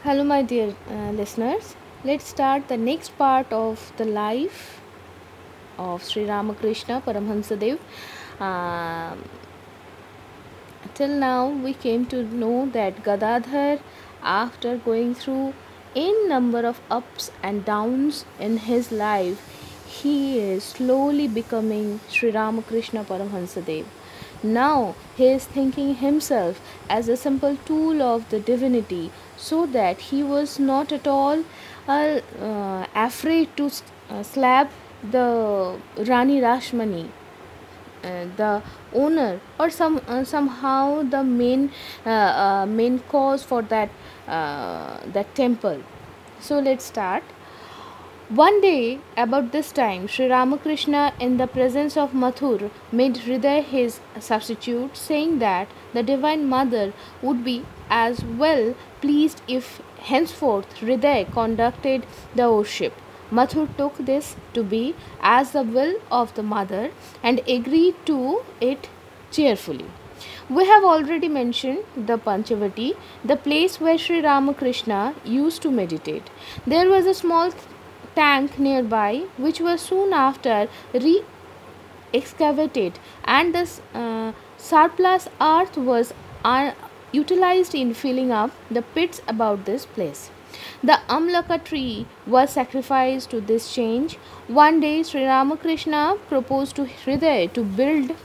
Hello, my dear listeners. Let's start the next part of the life of Sri Ramakrishna Paramhansadev. Um, till now, we came to know that Gadadhar, after going through in number of ups and downs in his life, he is slowly becoming Sri Ramakrishna Paramhansadev. Now he is thinking himself as a simple tool of the divinity, so that he was not at all afraid to slap the Rani Rashmani, the owner, or somehow the main cause for that temple. So let's start. One day, about this time, Sri Ramakrishna, in the presence of Mathur, made Hriday his substitute, saying that the Divine Mother would be as well pleased if henceforth Hriday conducted the worship. Mathur took this to be as the will of the Mother and agreed to it cheerfully. We have already mentioned the Panchavati, the place where Sri Ramakrishna used to meditate. There was a small tank nearby, which was soon after re-excavated, and the surplus earth was utilized in filling up the pits about this place. The Amlaka tree was sacrificed to this change. One day, Sri Ramakrishna proposed to Hriday to build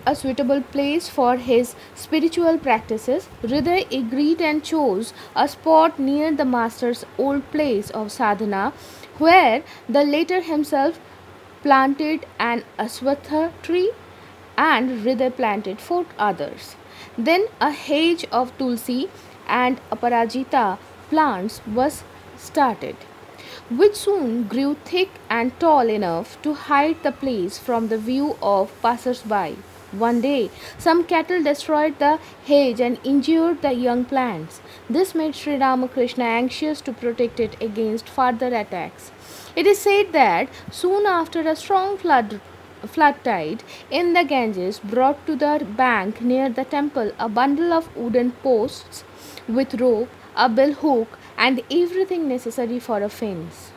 a suitable place for his spiritual practices. Hriday agreed and chose a spot near the master's old place of sadhana, where the latter himself planted an aswatha tree and Hriday planted four others. Then a hedge of tulsi and aparajita plants was started, which soon grew thick and tall enough to hide the place from the view of passers-by. One day, some cattle destroyed the hedge and injured the young plants. This made Sri Ramakrishna anxious to protect it against further attacks. It is said that soon after a strong flood tide in the Ganges brought to the bank near the temple a bundle of wooden posts with rope, a bell hook, and everything necessary for a fence.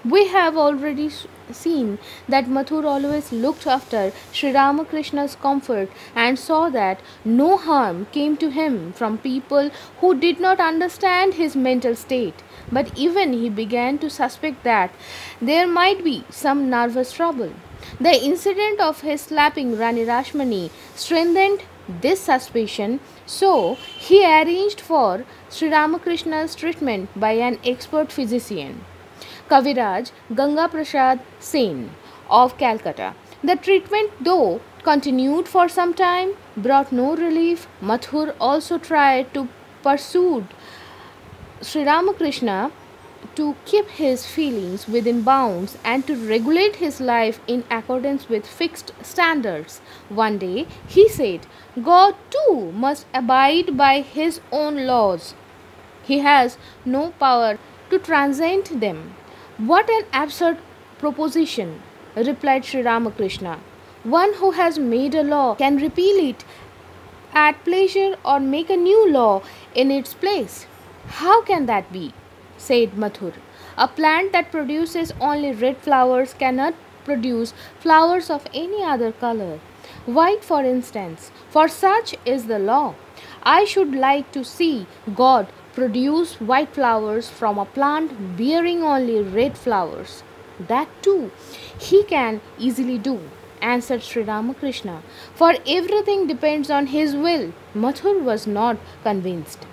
We have already seen that Mathur always looked after Sri Ramakrishna's comfort and saw that no harm came to him from people who did not understand his mental state. But even he began to suspect that there might be some nervous trouble. The incident of his slapping Rani Rashmani strengthened this suspicion, so he arranged for Sri Ramakrishna's treatment by an expert physician, Kaviraj Ganga Prasad Sen of Calcutta. The treatment, though continued for some time, brought no relief. Mathur also tried to pursue Sri Ramakrishna to keep his feelings within bounds and to regulate his life in accordance with fixed standards. One day he said, God too must abide by his own laws. He has no power to transcend them. What an absurd proposition, replied Sri Ramakrishna. One who has made a law can repeal it at pleasure or make a new law in its place. How can that be? Said Mathur. A plant that produces only red flowers cannot produce flowers of any other color. White, for instance, for such is the law. I should like to see God produce white flowers from a plant bearing only red flowers. That too he can easily do, answered Sri Ramakrishna, for everything depends on his will. Mathur was not convinced.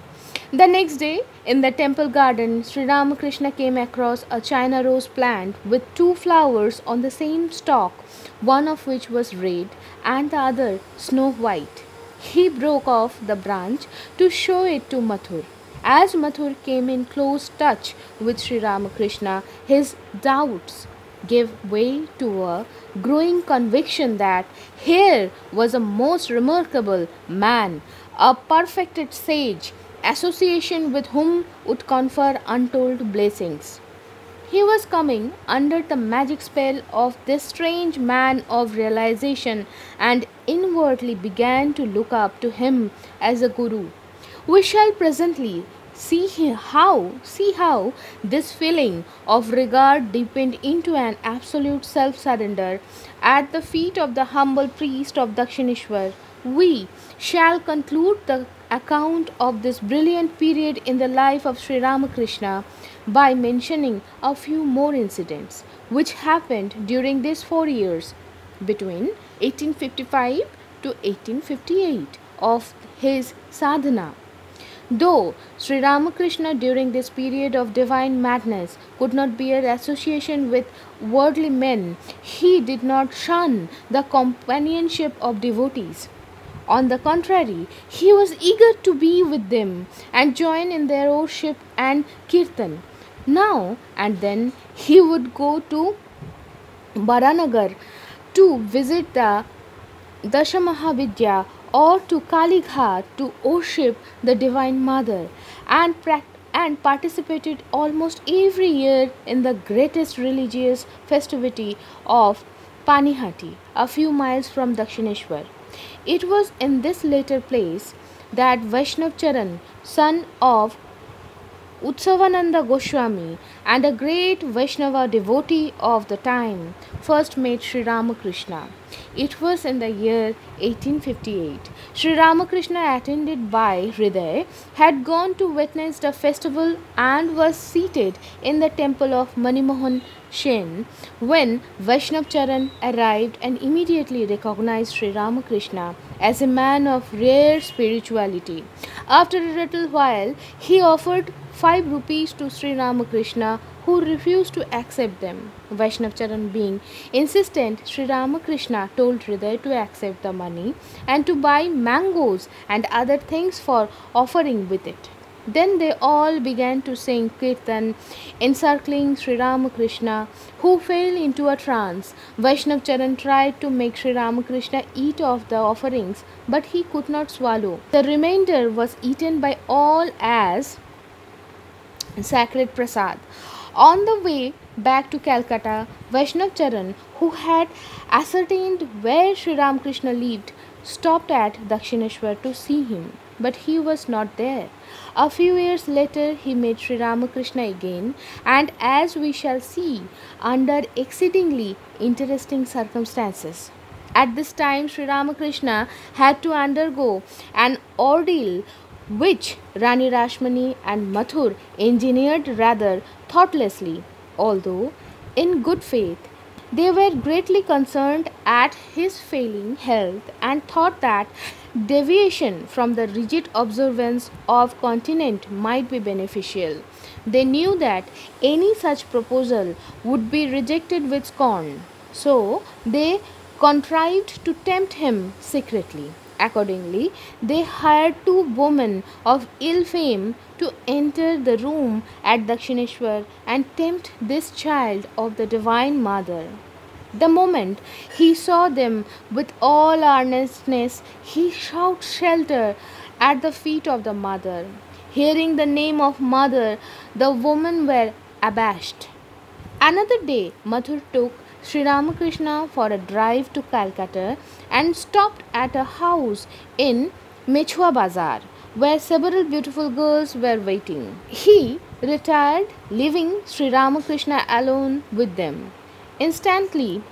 The next day, in the temple garden, Sri Ramakrishna came across a China rose plant with two flowers on the same stalk, one of which was red and the other snow white. He broke off the branch to show it to Mathur. As Mathur came in close touch with Sri Ramakrishna, his doubts gave way to a growing conviction that here was a most remarkable man, a perfected sage, association with whom would confer untold blessings. He was coming under the magic spell of this strange man of realization and inwardly began to look up to him as a guru. We shall presently see how this feeling of regard deepened into an absolute self-surrender at the feet of the humble priest of Dakshineshwar. We shall conclude the account of this brilliant period in the life of Sri Ramakrishna by mentioning a few more incidents which happened during these 4 years between 1855 to 1858 of his sadhana. Though Sri Ramakrishna during this period of divine madness could not bear association with worldly men, he did not shun the companionship of devotees. On the contrary, he was eager to be with them and join in their worship and kirtan. Now and then he would go to Baranagar to visit the Dashamahavidya or to Kalighat to worship the Divine Mother and participated almost every year in the greatest religious festivity of Panihati, a few miles from Dakshineshwar. It was in this latter place that Vaishnav Charan, son of Utsavananda Goswami and a great Vaishnava devotee of the time, first met Sri Ramakrishna. It was in the year 1858. Sri Ramakrishna, attended by Hriday, had gone to witness the festival and was seated in the temple of Manimohan Sen when Vaishnav Charan arrived and immediately recognized Sri Ramakrishna as a man of rare spirituality. After a little while, he offered 5 rupees to Sri Ramakrishna, who refused to accept them. Vaishnav Charan being insistent, Sri Ramakrishna told Hriday to accept the money and to buy mangoes and other things for offering with it. Then they all began to sing kirtan, encircling Sri Ramakrishna, who fell into a trance. Vaishnav Charan tried to make Sri Ramakrishna eat of the offerings, but he could not swallow. The remainder was eaten by all as sacred prasad. On the way back to Calcutta, Vaishnav Charan, who had ascertained where Sri Ramakrishna lived, stopped at Dakshineshwar to see him, but he was not there. A few years later, he met Sri Ramakrishna again, and as we shall see, under exceedingly interesting circumstances. At this time, Sri Ramakrishna had to undergo an ordeal which Rani Rashmani and Mathur engineered rather thoughtlessly, although in good faith. They were greatly concerned at his failing health and thought that deviation from the rigid observance of continent might be beneficial. They knew that any such proposal would be rejected with scorn, so they contrived to tempt him secretly. Accordingly, they hired 2 women of ill fame to enter the room at Dakshineshwar and tempt this child of the Divine Mother. The moment he saw them with all earnestness, he shouted shelter at the feet of the mother. Hearing the name of mother, the women were abashed. Another day, Mathur took Sri Ramakrishna for a drive to Calcutta and stopped at a house in Mechua Bazar, where several beautiful girls were waiting. He retired, leaving Sri Ramakrishna alone with them. Instantly,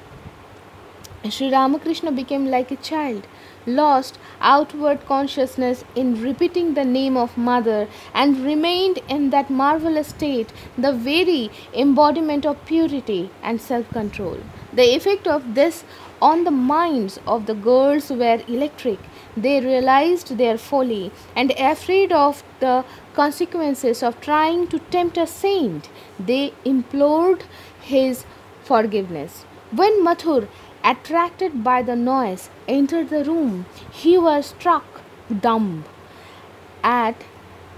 Sri Ramakrishna became like a child, lost outward consciousness in repeating the name of Mother, and remained in that marvelous state, the very embodiment of purity and self control. The effect of this on the minds of the girls were electric. They realized their folly and, afraid of the consequences of trying to tempt a saint, they implored his forgiveness. When Mathur, attracted by the noise, entered the room, he was struck dumb at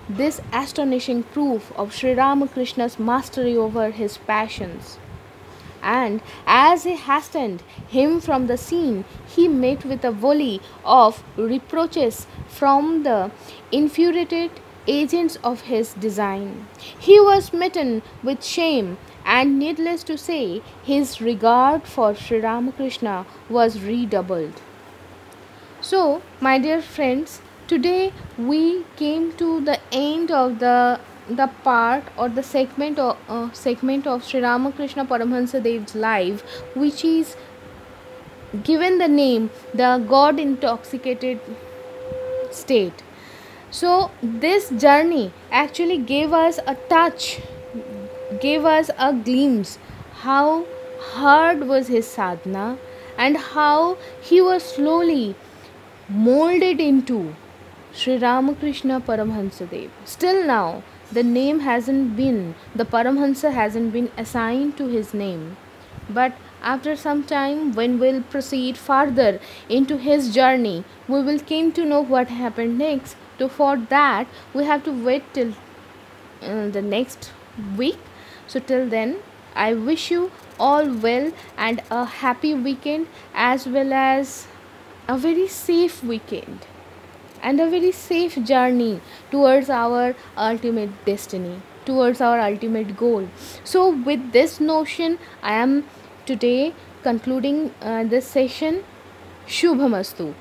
this astonishing proof of Sri Ramakrishna's mastery over his passions. And as he hastened him from the scene, he met with a volley of reproaches from the infuriated agents of his design. He was smitten with shame, and needless to say, his regard for Sri Ramakrishna was redoubled. So, my dear friends, today we came to the end of the part or the segment of Sri Ramakrishna Paramahansa Dev's life, which is given the name the God intoxicated state. So this journey actually gave us a touch, gave us a glimpse how hard was his sadhana and how he was slowly molded into Sri Ramakrishna Paramahansa Dev. Still now, the name hasn't been, the Paramahansa hasn't been assigned to his name. But after some time, when we'll proceed further into his journey, we will came to know what happened next. So for that, we have to wait till the next week. So till then, I wish you all well and a happy weekend, as well as a very safe weekend and a very safe journey towards our ultimate destiny, towards our ultimate goal. So with this notion, I am today concluding this session. Shubhamastu.